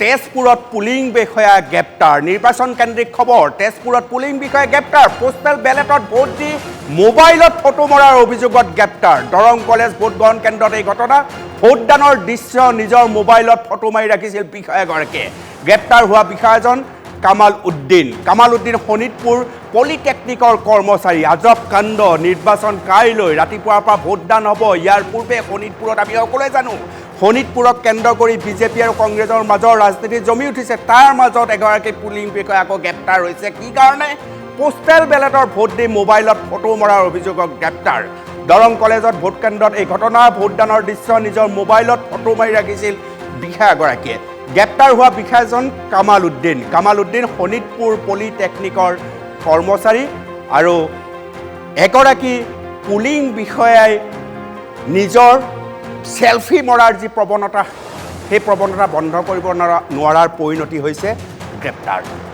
তেজপুৰত পুলিং বিষয়া গ্ৰেপ্তাৰ নিৰ্বাচন কেন্দ্ৰিক খবৰ তেজপুৰত পুলিং বিষয়া গ্ৰেপ্তাৰ পোষ্টেল বেলেটত ভোট দি মোবাইলত ফটো মৰাৰ অভিযোগত গ্ৰেপ্তাৰ দৰং কলেজ ভোটগ্ৰহণ কেন্দ্ৰত এই ঘটনা ভোটদানৰ দৃশ্য নিজৰ মোবাইলত ফটো মাৰি ৰাখিছিল বিষয়াগৰাকীয়ে গ্ৰেপ্তাৰ হোৱা বিষয়াজন কামাল উদ্দিন শোণিতপুৰ পলিটেকনিকৰ কৰ্মচাৰী আজব কাণ্ড নিৰ্বাচন কাইলৈ ৰাতিপুৱাৰ পৰা ভোটদান হ'ব ইয়াৰ পূৰ্বে শোণিতপুৰত আমি সকলোৱে জানো শোণিতপুৰক কেন্দ্ৰ কৰি বিজেপি আৰু কংগ্ৰেছৰ মাজৰ ৰাজনীতি জমি উঠিছে তাৰ মাজত এগৰাকী পুলিং বিষয়া আকৌ গ্ৰেপ্তাৰ হৈছে কি কাৰণে পোষ্টেল বেলেটৰ ভোট দি মোবাইলত ফটো মৰাৰ অভিযোগত গ্ৰেপ্তাৰ দৰং কলেজত ভোট কেন্দ্ৰত এই ঘটনা ভোটদানৰ দৃশ্য নিজৰ মোবাইলত ফটো মাৰি ৰাখিছিল বিষয়াগৰাকীয়ে গ্ৰেপ্তাৰ হোৱা বিষয়াজন কামাল উদ্দিন শোণিতপুৰ পলিটেকনিকৰ কৰ্মচাৰী আৰু এগৰাকী পুলিং বিষয়াই নিজৰ সেলফি মৰাৰ যি প্ৰৱণতা সেই প্ৰৱণতা বন্ধ কৰিব নোৱাৰাৰ পৰিণতি হৈছে গ্ৰেপ্তাৰ